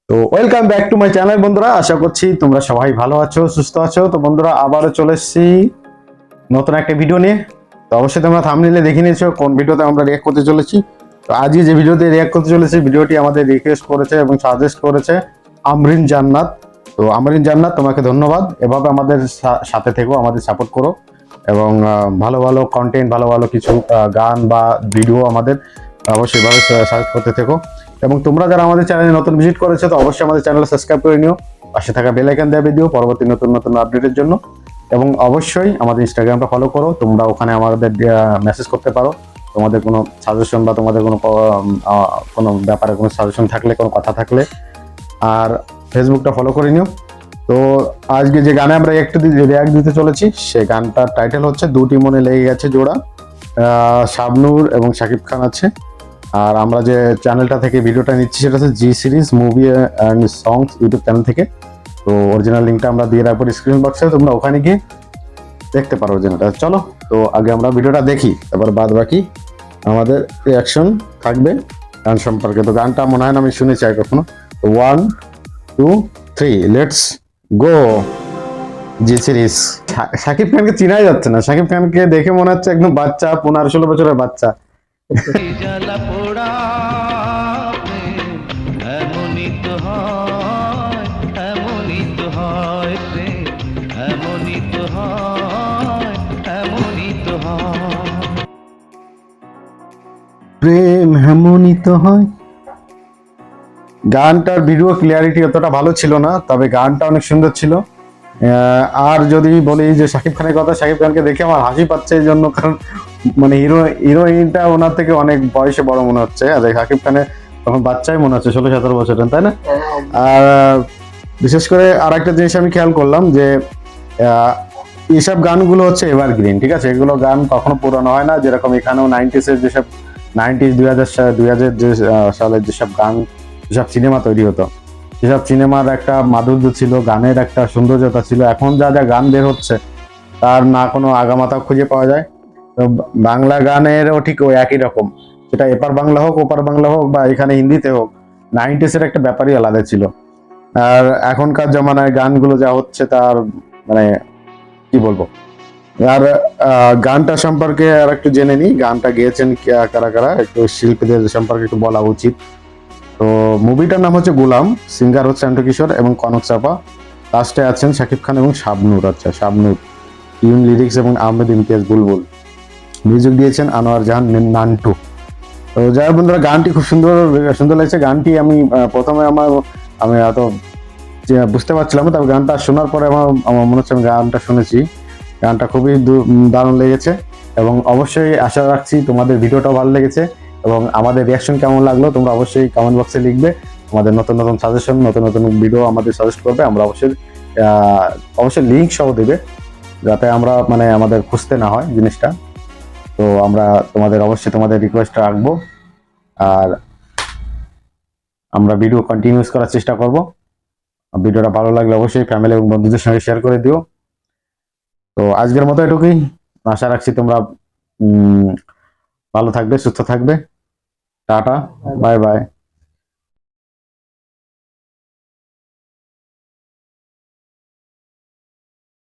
তো welcome back to my channel বন্ধুরা, আশা করছি তোমরা সবাই ভালো আছো, সুস্থ আছো। তো বন্ধুরা, আবারও চলে এসেছি নতুন একটা ভিডিও নিয়ে। তো অবশ্যই তোমরা থাম্বনেইলে দেখে নিয়েছো কোন ভিডিওতে আমরা রিঅ্যাক্ট করতে চলেছি। তো আজকে যে ভিডিওতে রিঅ্যাক্ট করতে চলেছি, ভিডিওটি আমাদের রিকোয়েস্ট করেছে এবং সাজেস্ট করেছে আমরিন জান্নাত। তো আমরিন জান্নাত, তোমাকে ধন্যবাদ। এভাবে আমাদের সাথে থেকো, আমাদের সাপোর্ট করো এবং ভালো ভালো কন্টেন্ট, ভালো ভালো কিছু গান বা ভিডিও আমাদের অবশ্যই ভাবে সাজেস্ট করতে থেকো। এবং তোমরা যারা আমাদের চ্যানেলে নতুন ভিজিট করেছো, তো অবশ্যই আমাদের চ্যানেল সাবস্ক্রাইব করে নিও, পাশে থাকা বেল আইকন দেবে দিও পরবর্তী নতুন নতুন আপডেটের জন্য। এবং অবশ্যই আমাদের ইনস্টাগ্রামটা ফলো করো, তোমরা ওখানে আমাদের মেসেজ করতে পারো তোমাদের কোনো সাজেশন বা তোমাদের কোনো ব্যাপারে কোনো সাজেশন থাকলে, কোনো কথা থাকলে। আর ফেসবুকটা ফলো করে নিও। তো আজকে যে গানে আমরা একটু রিয়াক্ট দিতে চলেছি, সে গানটার টাইটেল হচ্ছে দুটি মনে লেগে গেছে জোড়া। শাবনূর এবং শাকিব খান আছে। আর আমরা যে চ্যানেলটা থেকে ভিডিওটা নিচ্ছি সেটা হচ্ছে জি series movie and songs YouTube channel থেকে। তো অরিজিনাল লিঙ্কটা আমরা দিয়ে রাখবো স্ক্রিন বক্সে, তোমরা ওখানে গিয়ে দেখতে পারো অরিজিনালটা। চলো, তো আগে আমরা ভিডিওটা দেখি, তারপর বাদ বাকি আমাদের রিয়াকশন থাকবে গান সম্পর্কে। তো গানটা মনে হয় না আমি শুনেছি আর কখনো। তো 1 2 3 let's go. G series. Shakib খানকে চিনাই যাচ্ছে না। শাকিব খানকে দেখে মনে হচ্ছে একদম বাচ্চা, 15-16 বছরের বাচ্চা। জ্বালা পোড়া প্রেম এমনই তো হয়, এমনই তো হয় প্রেম, এমনই তো হয়, এমনই তো হয়। প্রেম এমনই তো হয়। গানটার ভিডিও ক্লিয়ারিটি অতটা ভালো ছিল না, তবে গানটা অনেক সুন্দর ছিল। আর যদি বলি যে শাকিব খানের কথা, শাকিব খানকে দেখে আমার হাসি পাচ্ছে এই জন্য, কারণ মানে হিরোইনটা ওনার থেকে অনেক বয়সে বড় মনে হচ্ছে। আর শাকিব খানের তখন বাচ্চাই মনে হচ্ছে, 16-17 বছরের, তাই না? আর বিশেষ করে আর একটা জিনিস আমি খেয়াল করলাম যে এইসব গানগুলো হচ্ছে এভারগ্রিন, ঠিক আছে? এগুলো গান কখনো পুরানো হয় না। যেরকম এখানেও 90s যেসব 90s 2000 সালের যেসব গান, যেসব সিনেমা তৈরি হতো, সেসব সিনেমার একটা মাধুর্য ছিল, গানের একটা সৌন্দর্যতা ছিল। এখন যা যা গান বের হচ্ছে তার না কোনো আগামাথা খুঁজে পাওয়া যায়। তো বাংলা গানেরও ঠিক ওই একই রকম, সেটা এপার বাংলা হোক, ওপার বাংলা হোক, বা এখানে হিন্দিতে হোক, 90s এর একটা ব্যাপারই আলাদা ছিল। আর এখনকার জমানায় গানগুলো যা হচ্ছে তার মানে কি বলবো। আর গানটা সম্পর্কে আর একটু জেনে নিই, গানটা গেয়েছেন কারা কারা, একটু শিল্পীদের সম্পর্কে একটু বলা উচিত। তো মুভিটার নাম হচ্ছে গোলাম, সিঙ্গার হচ্ছে আন্টু কিশোর এবং কনক চাপা, লাস্টে আছেন শাকিব খান এবং শাবনূর। আচ্ছা, শাবনূর। টিউন, লিরিক্স এবং আহমেদ ইমতিয়াজ বুলবুল। মিউজিক দিয়েছেন আনোয়ার জাহান নান্টু। তো যাই হোক বন্ধুরা, গানটি খুব সুন্দর সুন্দর লাগছে। গানটি আমি প্রথমে আমি এত বুঝতে পারছিলাম না, তবে গানটা শোনার পরে আমার মনে হচ্ছে আমি গানটা শুনেছি। গানটা খুবই দারুণ লেগেছে এবং অবশ্যই আশা রাখছি তোমাদের ভিডিওটাও ভালো লেগেছে। এবং আমাদের রিয়াকশন কেমন লাগলো তোমরা অবশ্যই কমেন্ট বক্সে লিখবে। আমাদের নতুন নতুন সাজেশন, নতুন নতুন ভিডিও আমাদের সাজেস্ট করবে, আমরা অবশ্যই লিঙ্ক সহ দেবে, যাতে আমরা মানে আমাদের খুঁজতে না হয় জিনিসটা। তো আমরা অবশ্যই তোমাদের রিকোয়েস্ট রাখবো। আর আমরা ভিডিও কন্টিনিউস করার চেষ্টা করব। ভিডিওটা ভালো লাগলে অবশ্যই ফ্যামিলি এবং বন্ধুদের সঙ্গে শেয়ার করে দিও। তো আজকের মতো এটুকুই। আশা রাখছি তোমরা ভালো থাকবে, সুস্থ থাকবে। Tata, bye bye.